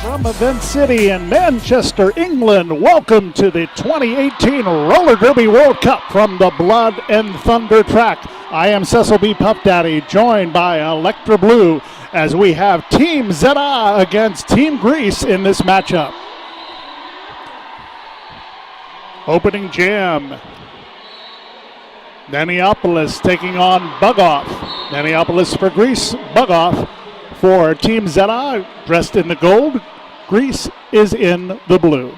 From Event City in Manchester, England, welcome to the 2018 Roller Derby World Cup from the Blood and Thunder track. I am Cecil B. Puff Daddy, joined by Electra Blue, as we have Team Zeta against Team Greece in this matchup. Opening jam. Naniopolis taking on Bugoff. Naniopolis for Greece, Bugoff for Team Zeta, dressed in the gold. Greece is in the blue.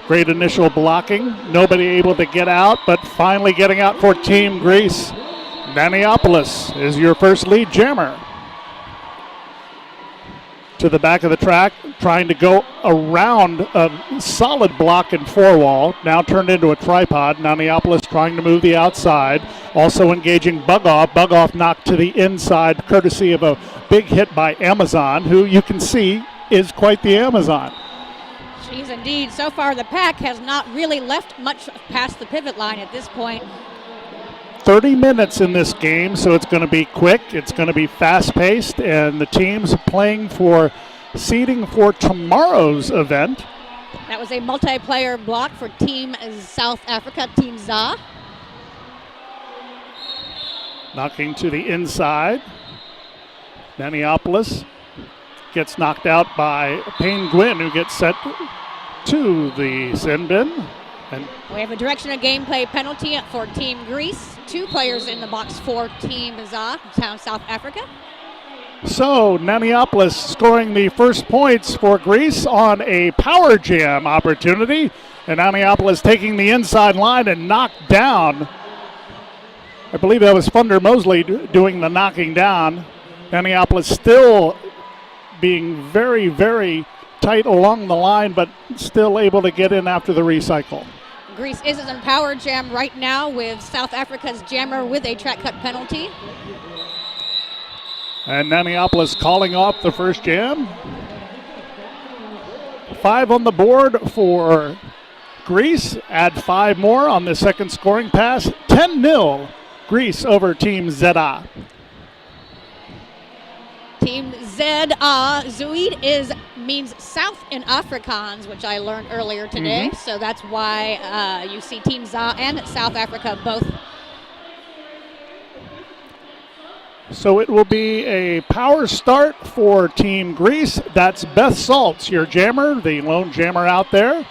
Great initial blocking. Nobody able to get out, but finally getting out for Team Greece. Naniopolis is your first lead jammer. To the back of the track, trying to go around a solid block and four wall, now turned into a tripod. Naniopolis trying to move the outside, also engaging Bugoff. Bugoff knocked to the inside, courtesy of a big hit by Amazon, who you can see is quite the Amazon. She's indeed. So far, the pack has not really left much past the pivot line at this point. 30 minutes in this game, so it's going to be quick, it's going to be fast-paced, and the teams playing for seeding for tomorrow's event. That was a multiplayer block for Team South Africa, Team ZA. Knocking to the inside. Naniopolis gets knocked out by Payne Gwynn, who gets set to the sin bin. And we have a direction of gameplay penalty for Team Greece. 2 players in the box for Team ZA, South Africa. So Naniopolis scoring the first points for Greece on a power jam opportunity. And Naniopolis taking the inside line and knocked down. I believe that was Thunder Mosley doing the knocking down. Naniopolis still being very, very tight along the line, but still able to get in after the recycle. Greece is in power jam right now with South Africa's jammer with a track cut penalty. And Naniopolis calling off the first jam. 5 on the board for Greece. Add 5 more on the second scoring pass. 10-0 Greece over Team Zeta. Team Zeda, Zuid means South in Afrikaans, which I learned earlier today. So that's why you see Team ZA and South Africa both. So it will be a power start for Team Greece. That's Beth Saltz, your jammer, the lone jammer out there.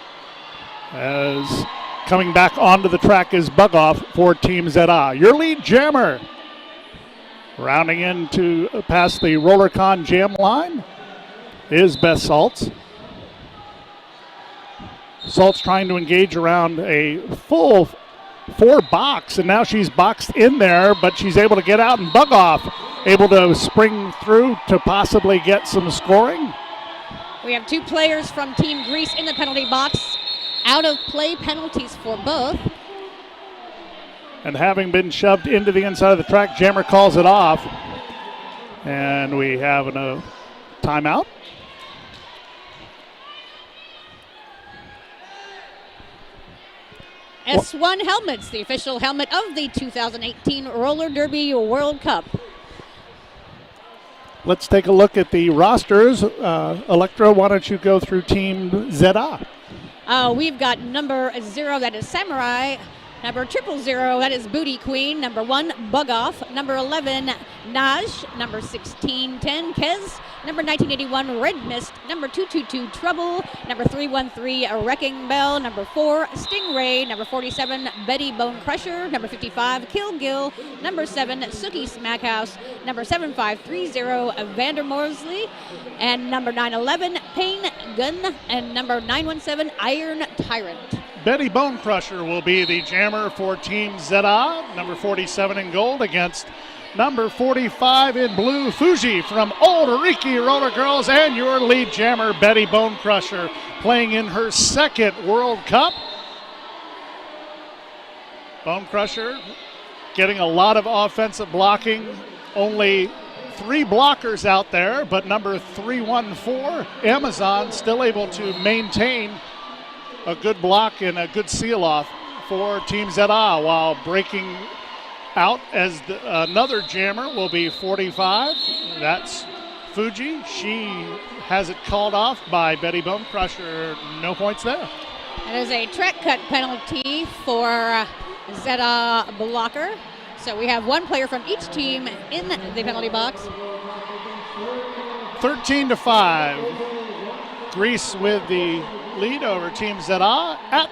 As coming back onto the track is Bugoff for Team Zeta. Your lead jammer. Rounding in to past the RollerCon jam line is Beth Saltz. Saltz trying to engage around a full 4 box, and now she's boxed in there, but she's able to get out, and Bugoff able to spring through to possibly get some scoring. We have 2 players from Team Greece in the penalty box. Out of play penalties for both. And having been shoved into the inside of the track, jammer calls it off. And we have a timeout. S1 helmets, the official helmet of the 2018 Roller Derby World Cup. Let's take a look at the rosters. Electra, why don't you go through Team Zeta? We've got number 0, that is Samurai. Number 000, that is Booty Queen. Number 1, Bugoff. Number 11, Naj. Number 1610, Kez. Number 1981, Red Mist. Number 222, Trouble. Number 313, Wrecking Bell. Number 4, Stingray. Number 47, Betty Bone Crusher. Number 55, Kill Gill. Number 7, Suki Smackhouse. Number 7530, Vander Morsley. And number 911, Payne Gun. And number 917, Iron Tyrant. Betty Bone Crusher will be the jammer for Team Zeta, number 47 in gold, against number 45 in blue, Fuji from Old Riki Roller Girls, and your lead jammer, Betty Bone Crusher, playing in her 2nd World Cup. Bone Crusher getting a lot of offensive blocking, only 3 blockers out there, but number 314, Amazon, still able to maintain a good block and a good seal-off for Team Zeta, while breaking out as another jammer will be 45. That's Fuji. She has it called off by Betty Bonecrusher. No points there. That is a track cut penalty for Zeta Blocker. So we have one player from each team in the penalty box. 13-5. Greece with the lead over Team Zeta at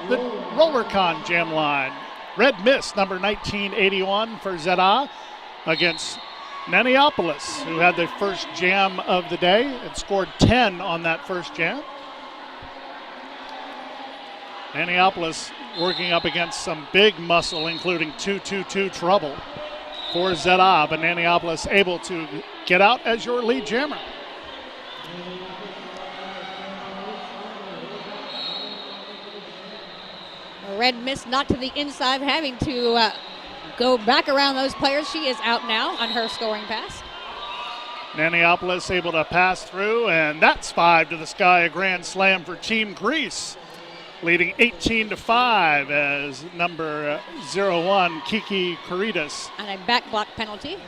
the RollerCon jam line. Red Mist, number 1981 for Zeta against Naniopolis, who had their first jam of the day and scored 10 on that first jam. Naniopolis working up against some big muscle, including 2-2-2 trouble for Zeta, but Naniopolis able to get out as your lead jammer. Red Mist not to the inside, having to go back around those players. She is out now on her scoring pass. Naniopolis able to pass through, and that's 5 to the sky, a grand slam for Team Greece, leading 18-5 as number 01, Kiki Karitas. And a back block penalty.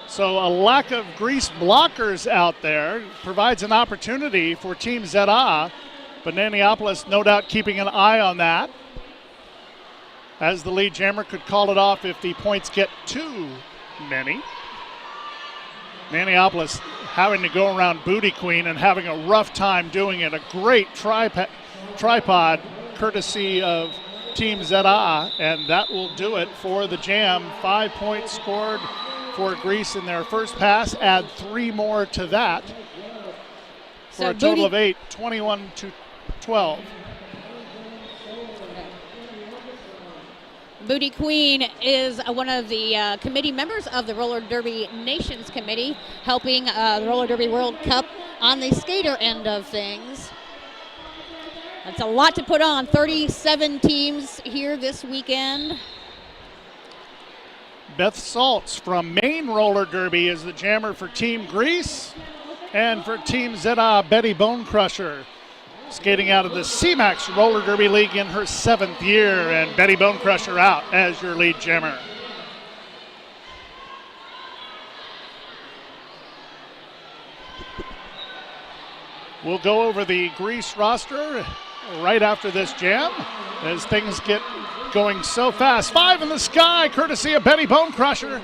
So a lack of Greece blockers out there provides an opportunity for Team Zeta, but Naniopolis no doubt keeping an eye on that, as the lead jammer could call it off if the points get too many. Naniopolis having to go around Booty Queen and having a rough time doing it. A great tripod courtesy of Team Zeta, and that will do it for the jam. 5 points scored for Greece in their first pass. Add 3 more to that for a total of 8, 21-12. Booty Queen is one of the committee members of the Roller Derby Nations Committee, helping the Roller Derby World Cup on the skater end of things. That's a lot to put on. 37 teams here this weekend. Beth Saltz from Maine Roller Derby is the jammer for Team Greece. And for Team Zeta, Betty Bonecrusher, skating out of the CMAX Roller Derby League in her 7th year, and Betty Bonecrusher out as your lead jammer. We'll go over the Greece roster right after this jam as things get going so fast. 5 in the sky, courtesy of Betty Bonecrusher.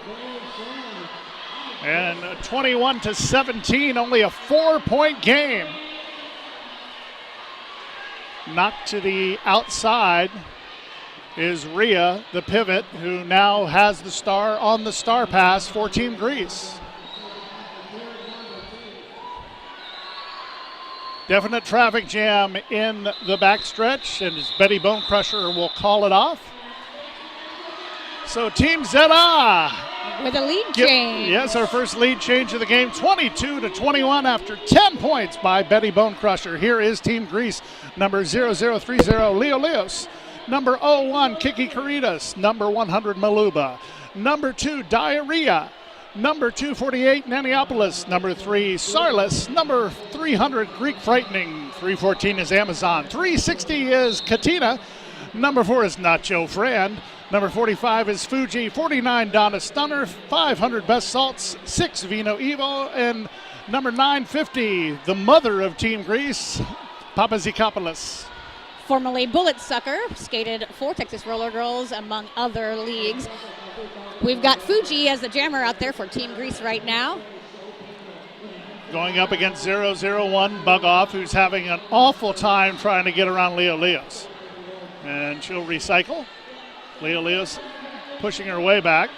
And 21-17, only a 4-point game. Knocked to the outside is Rhea, the pivot, who now has the star on the star pass for Team Greece. Definite traffic jam in the backstretch, and Betty Bonecrusher will call it off. So Team Zeta with a lead change. Yes, our first lead change of the game, 22-21 after 10 points by Betty Bonecrusher. Here is Team Greece, number 0030, Leo Leos. Number 01, Kiki Karitas. Number 100, Maluba. Number 2, Diarrhea. Number 248, Naniopolis. Number 3, Sarlis. Number 300, Greek Frightening. 314 is Amazon. 360 is Katina. Number 4 is Nacho Friend. Number 45 is Fuji. 49, Donna Stunner. 500, Best Salts. 6, Vino Evo. And number 950, the mother of Team Greece, Papazikopoulos. Formerly Bullet Sucker, skated for Texas Roller Girls, among other leagues. We've got Fuji as the jammer out there for Team Greece right now. Going up against 001 Bugoff, who's having an awful time trying to get around Leo Leos. And she'll recycle. Leo Leos pushing her way back.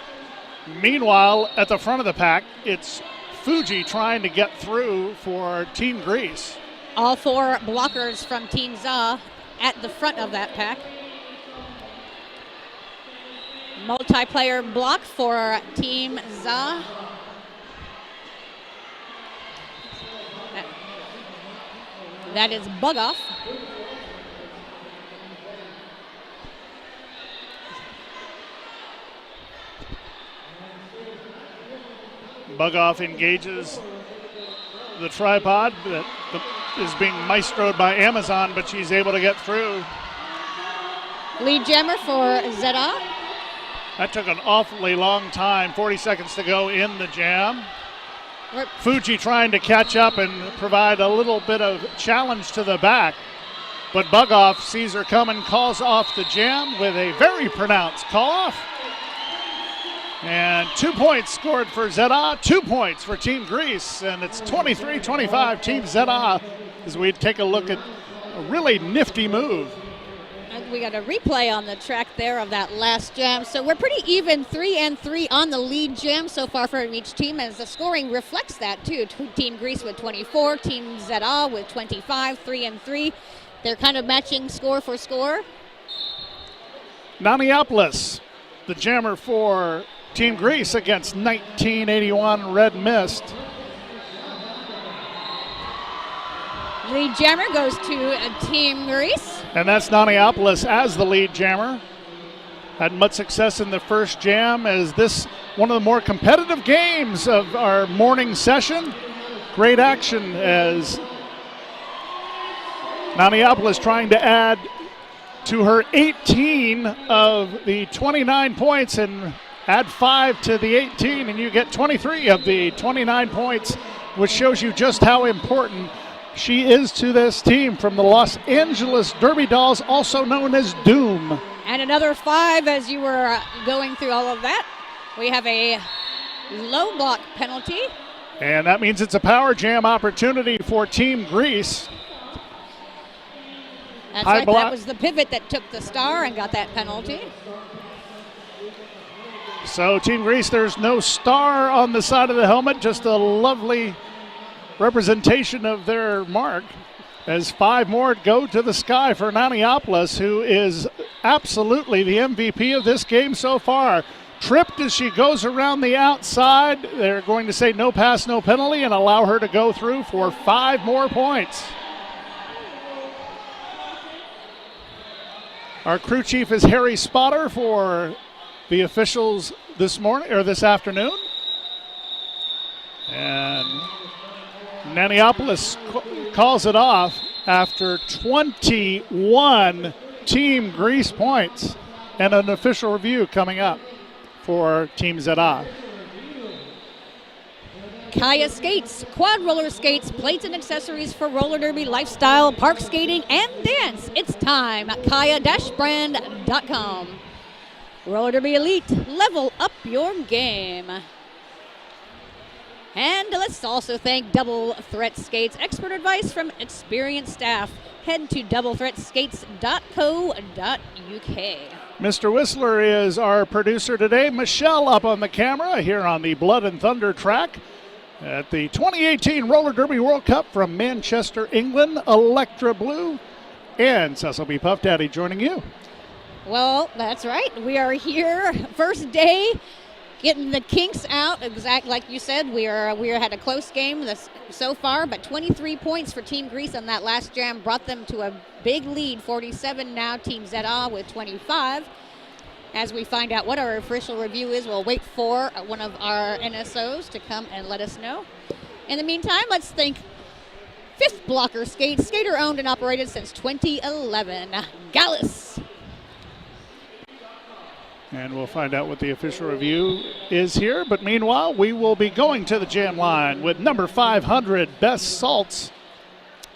Meanwhile, at the front of the pack, it's Fuji trying to get through for Team Greece. All 4 blockers from Team ZA at the front of that pack. Multiplayer block for Team ZA. That is Bugoff. Bugoff engages the tripod that is being maestroed by Amazon, but she's able to get through. Lead jammer for Zeta. That took an awfully long time, 40 seconds to go in the jam. Fuji trying to catch up and provide a little bit of challenge to the back. But Bugoff sees her coming, calls off the jam with a very pronounced call off. And 2 points scored for Zeta, 2 points for Team Greece, and it's 23-25 Team Zeta as we take a look at a really nifty move. And we got a replay on the track there of that last jam. So we're pretty even, 3-3 on the lead jam so far for each team, as the scoring reflects that too. Team Greece with 24, Team Zeta with 25, 3-3. They're kind of matching score for score. Naniopoulos, the jammer for Team Greece against 1981 Red Mist. Lead jammer goes to Team Greece. And that's Naniopoulos as the lead jammer. Had much success in the first jam, as this one of the more competitive games of our morning session. Great action as Naniopoulos trying to add to her 18 of the 29 points and add 5 to the 18, and you get 23 of the 29 points, which shows you just how important she is to this team from the Los Angeles Derby Dolls, also known as Doom. And another 5 as you were going through all of that. We have a low block penalty. And that means it's a power jam opportunity for Team Greece. That's right, that was the pivot that took the star and got that penalty. So Team Greece, there's no star on the side of the helmet, just a lovely representation of their mark, as 5 more go to the sky for Naniopoulos, who is absolutely the MVP of this game so far. Tripped as she goes around the outside. They're going to say no pass, no penalty, and allow her to go through for 5 more points. Our crew chief is Harry Spotter for the officials this morning or this afternoon. And Naniopoulos calls it off after 21 Team Greece points, and an official review coming up for Team Zeta. Kaya Skates, quad roller skates, plates and accessories for roller derby, lifestyle, park skating, and dance. It's time at kaya-brand.com. Roller derby elite, level up your game. And let's also thank Double Threat Skates. Expert advice from experienced staff. Head to doublethreatskates.co.uk. Mr. Whistler is our producer today. Michelle up on the camera here on the Blood and Thunder track at the 2018 Roller Derby World Cup from Manchester, England. Electra Blue and Cecil B. Puff Daddy joining you. Well, that's right. We are here, first day, getting the kinks out. Exact like you said, we had a close game so far, but 23 points for Team Greece on that last jam brought them to a big lead. 47 now, Team Zeta with 25. As we find out what our official review is, we'll wait for one of our NSOs to come and let us know. In the meantime, let's thank Fifth Blocker Skates, skater owned and operated since 2011, Gallus. And we'll find out what the official review is here. But meanwhile, we will be going to the jam line with number 500, Best Salts.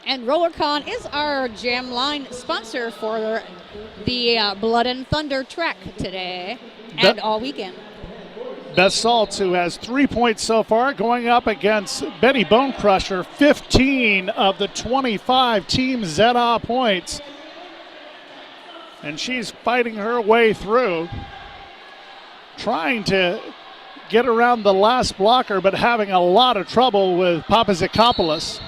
And RollerCon is our jam line sponsor for the Blood and Thunder track today and all weekend. Best Salts, who has 3 points so far, going up against Betty Bonecrusher, 15 of the 25 Team Zeta points. And she's fighting her way through, trying to get around the last blocker, but having a lot of trouble with Papazikopoulos.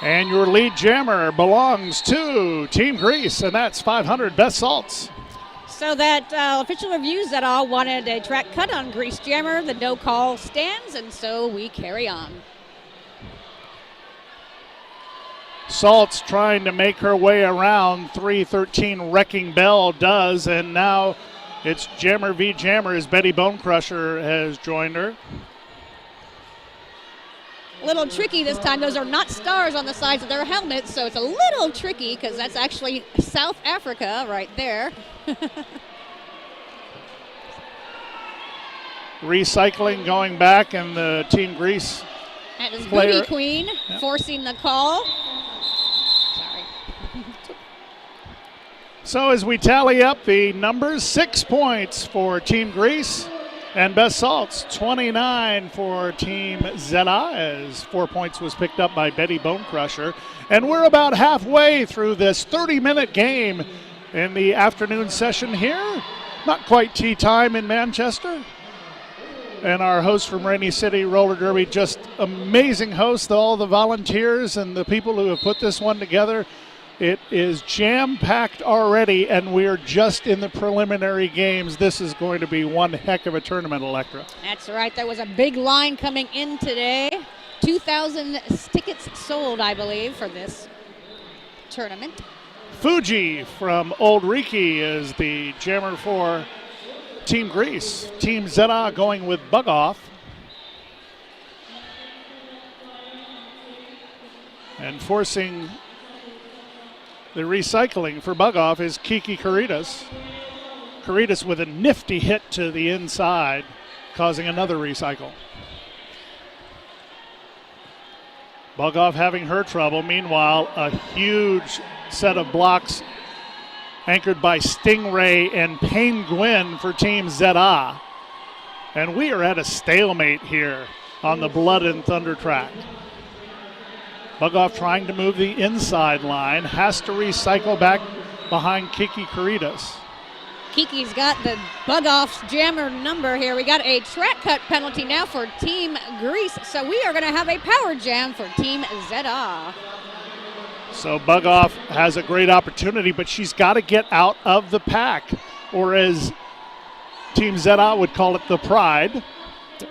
And your lead jammer belongs to Team Greece, and that's 500 Best Salts. So that official reviews that all wanted a track cut on Greece jammer. The no call stands, and so we carry on. Salts trying to make her way around 313 Wrecking Bell does, and now it's Jammer v. Jammer as Betty Bonecrusher has joined her. A little tricky this time. Those are not stars on the sides of their helmets, so it's a little tricky because that's actually South Africa right there. recycling going back, and the Team Greece That is player. Booty Queen forcing the call. Sorry. So as we tally up the numbers, 6 points for Team Greece and best salts, 29 for Team Zeta, as 4 points was picked up by Betty Bonecrusher. And we're about halfway through this 30-minute game in the afternoon session here. Not quite tea time in Manchester. And our host from Rainy City Roller Derby, just amazing host, all the volunteers and the people who have put this one together. It is jam-packed already, and we're just in the preliminary games. This is going to be one heck of a tournament, Electra. That's right. There was a big line coming in today. 2,000 tickets sold, I believe, for this tournament. Fuji from Old Riki is the jammer for Team Greece. Team Zeta going with Bugoff. And forcing the recycling for Bugoff is Kiki Caritas. Caritas with a nifty hit to the inside, causing another recycle. Bugoff having her trouble. Meanwhile, a huge set of blocks anchored by Stingray and Penguin for Team Zeta. And we are at a stalemate here on the Blood and Thunder track. Bugoff trying to move the inside line, has to recycle back behind Kiki Caritas. Kiki's got the Bugoff's jammer number here. We got a track cut penalty now for Team Greece, so we are going to have a power jam for Team Zeta. So Bugoff has a great opportunity, but she's got to get out of the pack, or as Team Zeta would call it, the Pride.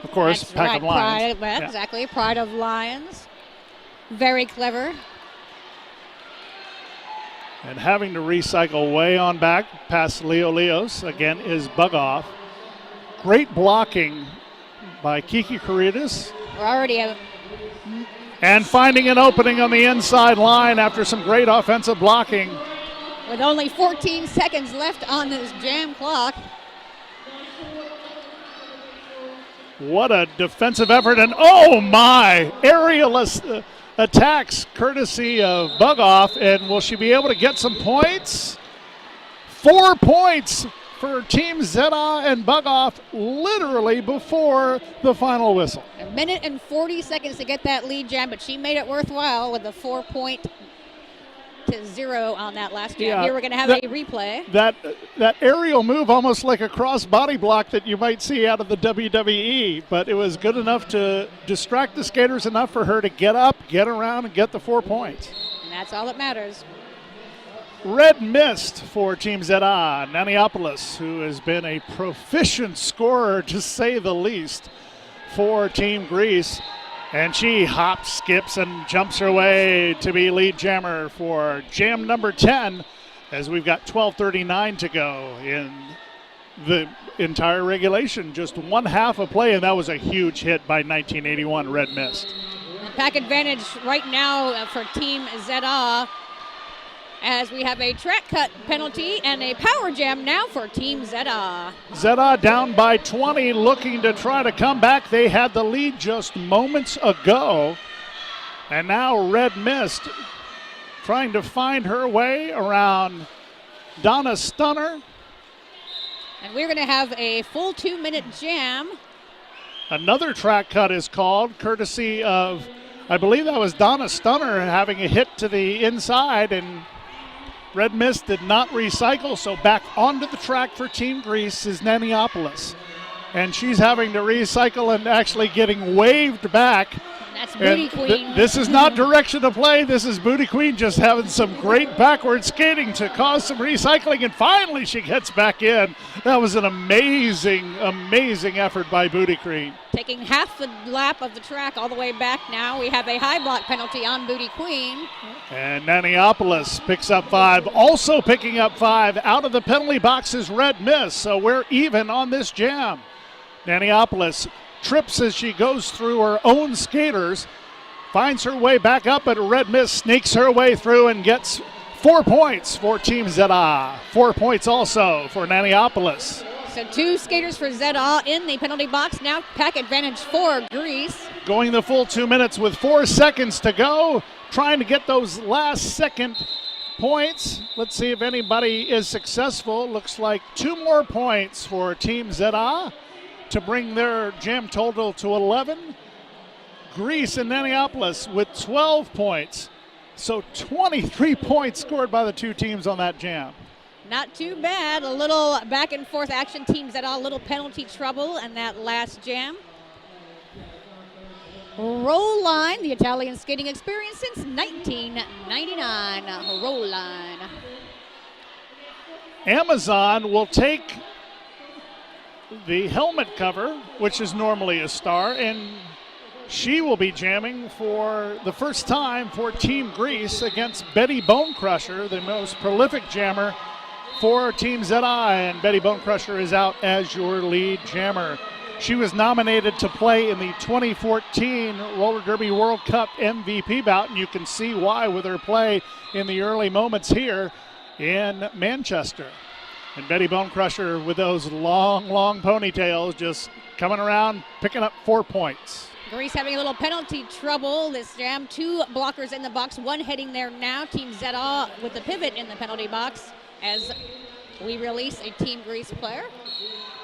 Of course, That's pack right, of lions. Pride, well, exactly, Pride of Lions. Very clever. And having to recycle way on back past Leo Leos, again, is Bugoff. Great blocking by Kiki Caritas. We're already And finding an opening on the inside line after some great offensive blocking. with only 14 seconds left on this jam clock. What a defensive effort, and oh my, aerial attacks courtesy of Bugoff, and will she be able to get some points? 4 points for Team Zeta and Bugoff literally before the final whistle. A minute and 40 seconds to get that lead jam, but she made it worthwhile with the 4-0 on that last jam. Yeah, Here we're going to have a replay. That aerial move, almost like a cross body block that you might see out of the WWE, but it was good enough to distract the skaters enough for her to get up, get around, and get the 4 points. And that's all that matters. Red Mist for Team Zeta, Naniopolis, who has been a proficient scorer, to say the least, for Team Greece. And she hops, skips, and jumps her way to be lead jammer for jam number 10, as we've got 12:39 to go in the entire regulation. Just one half of play, and that was a huge hit by 1981 Red Mist. Pack advantage right now for Team Zeta, as we have a track cut penalty and a power jam now for Team Zeta. Zeta down by 20, looking to try to come back. They had the lead just moments ago. And now Red Mist trying to find her way around Donna Stunner. And we're going to have a full 2-minute jam. Another track cut is called, courtesy of, I believe that was Donna Stunner having a hit to the inside, and Red Mist did not recycle, so back onto the track for Team Greece is Naniopolis. And she's having to recycle and actually getting waved back. That's Booty Queen. This is not direction to play. This is Booty Queen just having some great backward skating to cause some recycling, and finally she gets back in. That was an amazing, amazing effort by Booty Queen. Taking half the lap of the track all the way back now. We have a high block penalty on Booty Queen. And Naniopolis picks up 5. Also picking up 5 out of the penalty box is Red Mist, so we're even on this jam. Naniopolis trips as she goes through her own skaters, finds her way back up, but Red Mist sneaks her way through and gets 4 points for Team Zeta. 4 points also for Naniopolis. So 2 skaters for Zeta in the penalty box. Now pack advantage for Greece. Going the full 2 minutes with 4 seconds to go, trying to get those last second points. Let's see if anybody is successful. Looks like 2 more points for Team Zeta to bring their jam total to 11. Greece and Naniopolis with 12 points. So 23 points scored by the 2 teams on that jam. Not too bad. A little back and forth action. Teams that all little penalty trouble and that last jam. Roll line, the Italian skating experience since 1999. Roll line. Amazon will take the helmet cover, which is normally a star, and she will be jamming for the first time for Team Greece against Betty Bonecrusher, the most prolific jammer for Team Zeta, and Betty Bonecrusher is out as your lead jammer. She was nominated to play in the 2014 Roller Derby World Cup MVP bout, and you can see why with her play in the early moments here in Manchester. And Betty Bonecrusher with those long, long ponytails just coming around, picking up 4 points. Greece having a little penalty trouble this jam. 2 blockers in the box, 1 heading there now. Team Zeta with the pivot in the penalty box as we release a Team Greece player.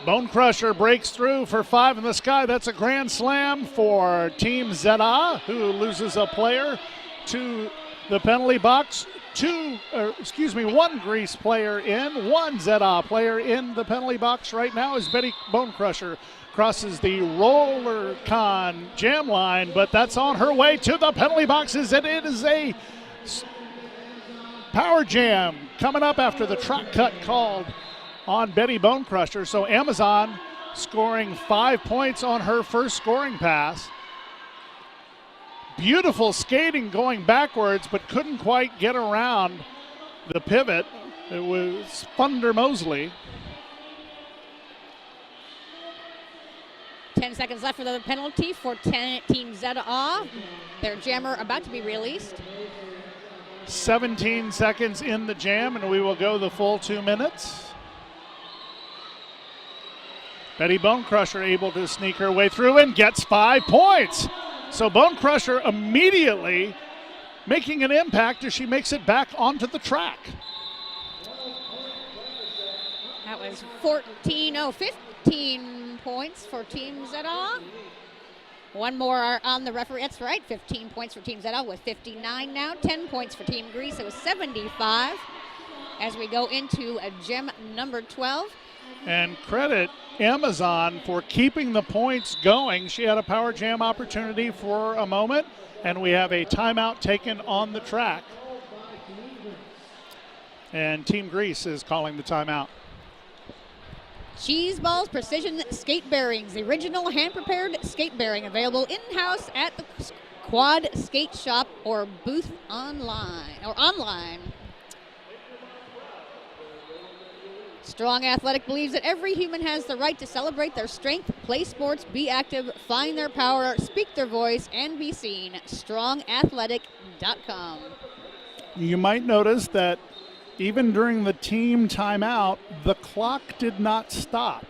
Bonecrusher breaks through for 5 in the sky. That's a grand slam for Team Zeta, who loses a player to the penalty box. 1 Greece player in, 1 Zeta player in the penalty box right now as Betty Bonecrusher crosses the Roller Con jam line, but that's on her way to the penalty boxes, and it is a power jam coming up after the track cut called on Betty Bonecrusher. So Amazon scoring 5 points on her first scoring pass. Beautiful skating going backwards, but couldn't quite get around the pivot. It was Thunder Mosley. 10 seconds left for the penalty for Team Zeta. Their jammer about to be released. 17 seconds in the jam, and we will go the full 2 minutes. Betty Bonecrusher able to sneak her way through and gets 5 points. So Bonecrusher immediately making an impact as she makes it back onto the track. That was 15 points for Team Zeta. 1 more on the referee. That's right, 15 points for Team Zeta with 59 now. 10 points for Team Greece. It was 75 as we go into gem number 12. And credit Amazon for keeping the points going. She had a power jam opportunity for a moment, and we have a timeout taken on the track. And Team Greece is calling the timeout. Cheese Balls Precision Skate Bearings, the original hand-prepared skate bearing, available in-house at the Quad Skate Shop or booth online. Strong Athletic believes that every human has the right to celebrate their strength, play sports, be active, find their power, speak their voice, and be seen. StrongAthletic.com. You might notice that even during the team timeout, the clock did not stop.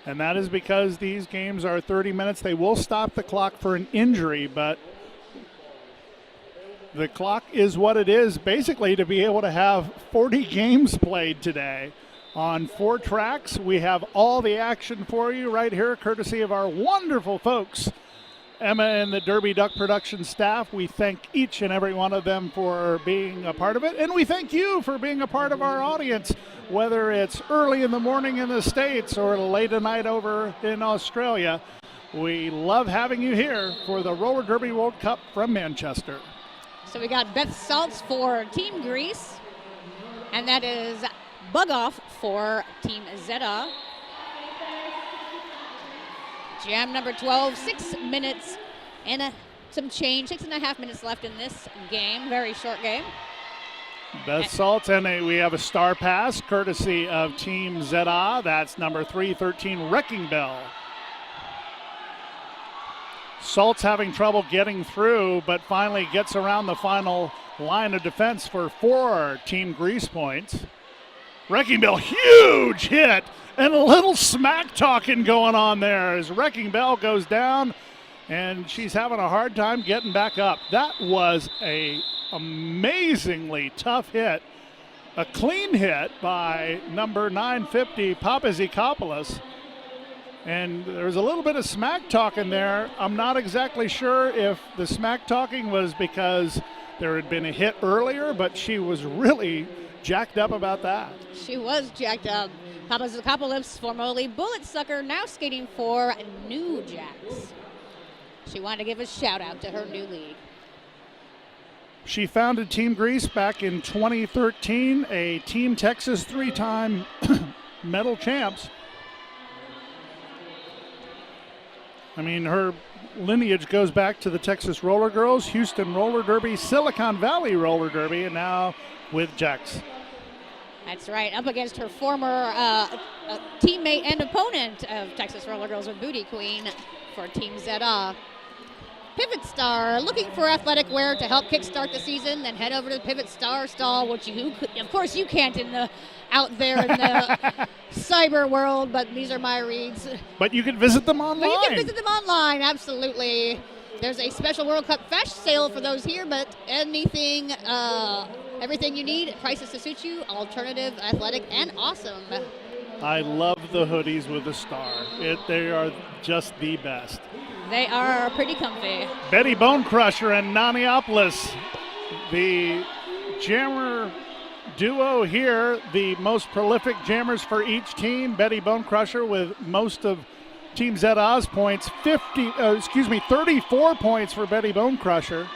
And that is because these games are 30 minutes. They will stop the clock for an injury, but the clock is what it is, basically, to be able to have 40 games played today. On 4 tracks, we have all the action for you right here, courtesy of our wonderful folks, Emma and the Derby Duck production staff. We thank each and every one of them for being a part of it, and we thank you for being a part of our audience, whether it's early in the morning in the States or late at night over in Australia. We love having you here for the Roller Derby World Cup from Manchester. So we got Beth Saltz for Team Greece, and that is Bug Off for Team Zeta. Jam number 12, 6 minutes and some change, 6.5 minutes left in this game. Very short game. Beth Saltz, and we have a star pass courtesy of Team Zeta. That's number 313, Wrecking Bell. Saltz having trouble getting through, but finally gets around the final line of defense for 4 Team Greece points. Wrecking Bell, huge hit, and a little smack talking going on there as Wrecking Bell goes down, and she's having a hard time getting back up. That was a amazingly tough hit, a clean hit by number 950, Papazikopoulos. And there was a little bit of smack talking there. I'm not exactly sure if the smack talking was because there had been a hit earlier, but she was really jacked up about that. She was jacked up. Papazikopoulos, formerly Bullet Sucker, now skating for New Jacks. She wanted to give a shout out to her new league. She founded Team Grease back in 2013, a Team Texas 3-time medal champs. I mean, her lineage goes back to the Texas Roller Girls, Houston Roller Derby, Silicon Valley Roller Derby, and now with Jacks. That's right, up against her former teammate and opponent of Texas Roller Girls with Booty Queen for Team ZA. Pivot Star, looking for athletic wear to help kickstart the season, then head over to the Pivot Star stall, which of course you can't out there in the cyber world, but these are my reads. But you can visit them online. But you can visit them online, absolutely. There's a special World Cup flash sale for those here, but anything, everything you need, prices to suit you, alternative, athletic, and awesome. I love the hoodies with a star. They are just the best. They are pretty comfy. Betty Bone Crusher and Naniopoulos, the jammer duo here, the most prolific jammers for each team. Betty Bone Crusher with most of Team ZA's points, 34 points for Betty Bone Crusher.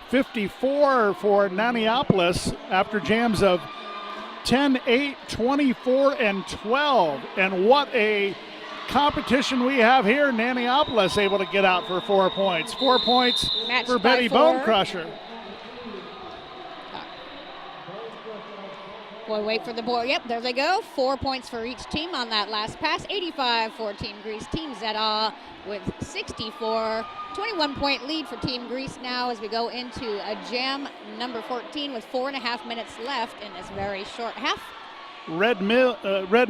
54 for Naniopoulos after jams of 10, 8, 24, and 12. And what a competition we have here. Naniopoulos able to get out for 4 points. 4 points Matched for by Betty 4. Bone Crusher. Boy, wait for the board. Yep, there they go. 4 points for each team on that last pass. 85 for Team Grease. Team ZA with 64. 21-point lead for Team Grease now as we go into a jam number 14 with 4.5 minutes left in this very short half. Red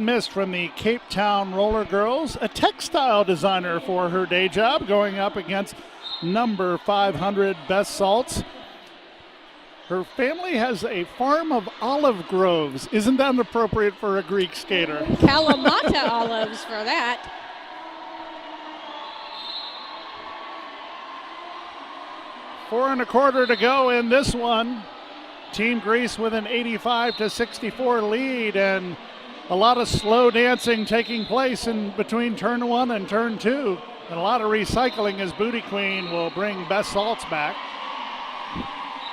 Mist from the Cape Town Roller Girls, a textile designer for her day job, going up against number 500 Best Salts. Her family has a farm of olive groves. Isn't that appropriate for a Greek skater? Kalamata olives for that. Four and a quarter to go in this one. Team Grease with an 85-64 lead, and a lot of slow dancing taking place in between turn 1 and turn 2. And a lot of recycling as Booty Queen will bring Best Salts back.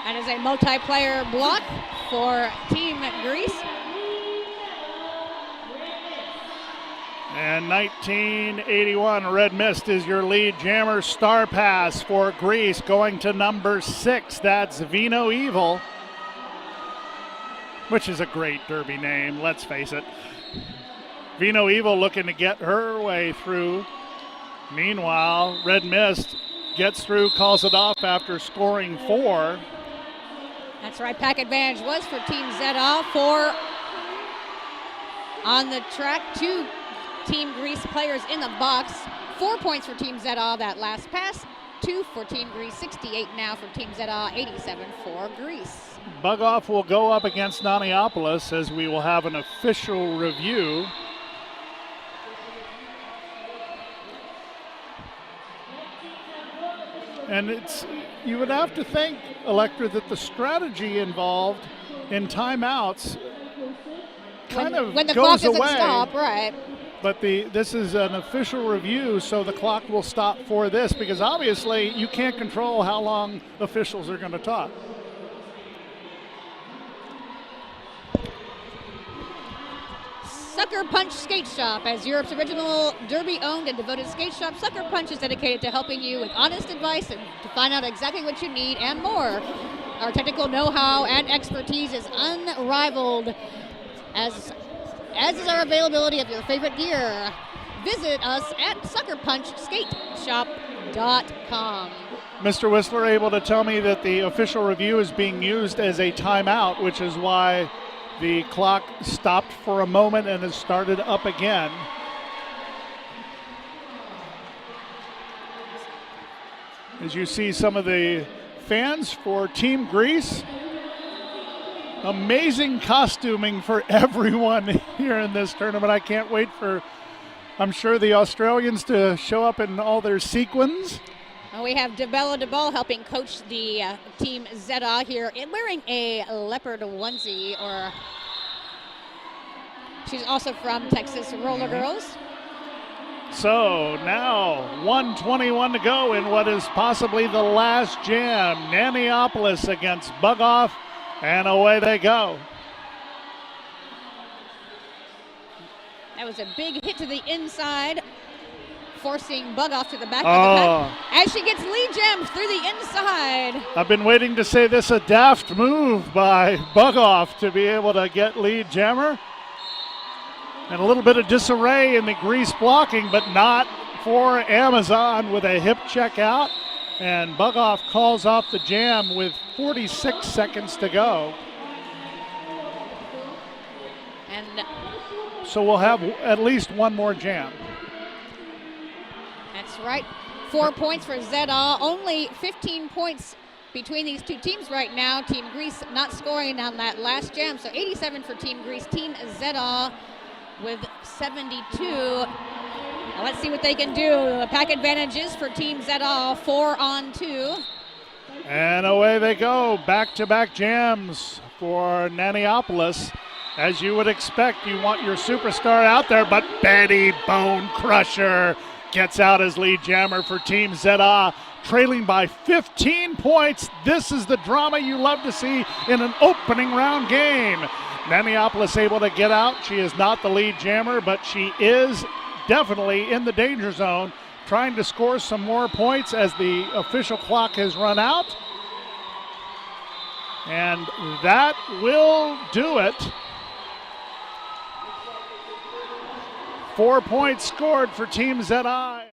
That is a multiplayer block for Team Grease. And 1981 Red Mist is your lead jammer. Star pass for Grease going to number 6. That's Vino Evil, which is a great derby name, let's face it. Vino Evil looking to get her way through. Meanwhile, Red Mist gets through, calls it off after scoring 4. That's right, pack advantage was for Team ZA. 4 on the track, 2 Team Grease players in the box. 4 points for Team ZA that last pass. 2 for Team Grease, 68 now for Team ZA, 87 for Grease. Bugoff will go up against Naniopoulos as we will have an official review. And you would have to think, Electra, that the strategy involved in timeouts kind of when the goes clock doesn't away. stop, right? But this is an official review, so the clock will stop for this, because obviously you can't control how long officials are going to talk. Sucker Punch Skate Shop. As Europe's original derby-owned and devoted skate shop, Sucker Punch is dedicated to helping you with honest advice and to find out exactly what you need and more. Our technical know-how and expertise is unrivaled, as is our availability of your favorite gear. Visit us at suckerpunchskateshop.com. Mr. Whistler able to tell me that the official review is being used as a timeout, which is why The clock stopped for a moment and has started up again. As you see some of the fans for Team Greece. Amazing costuming for everyone here in this tournament. I can't wait for, I'm sure, the Australians to show up in all their sequins. We have DeBella DeBall helping coach the Team Zeta here, wearing a leopard onesie, or she's also from Texas Roller Girls. So now 1:21 to go in what is possibly the last jam. Naniopolis against Bugoff, and away they go. That was a big hit to the inside, forcing Bugoff to the back of the pack as she gets lead jammed through the inside. I've been waiting to say this, a daft move by Bugoff to be able to get lead jammer. And a little bit of disarray in the Greece blocking, but not for Amazon with a hip check out. And Bugoff calls off the jam with 46 seconds to go. And so we'll have at least one more jam. That's right. 4 points for Zeta. Only 15 points between these two teams right now. Team Greece not scoring on that last jam. So 87 for Team Greece. Team Zeta with 72. Now let's see what they can do. The pack advantages for Team Zeta, 4-on-2. And away they go. Back-to-back jams for Naniopolis. As you would expect, you want your superstar out there, but Betty Bone Crusher gets out as lead jammer for Team Zeta, trailing by 15 points. This is the drama you love to see in an opening round game. Naniopolis able to get out. She is not the lead jammer, but she is definitely in the danger zone, trying to score some more points as the official clock has run out. And that will do it. 4 points scored for Team Zeta.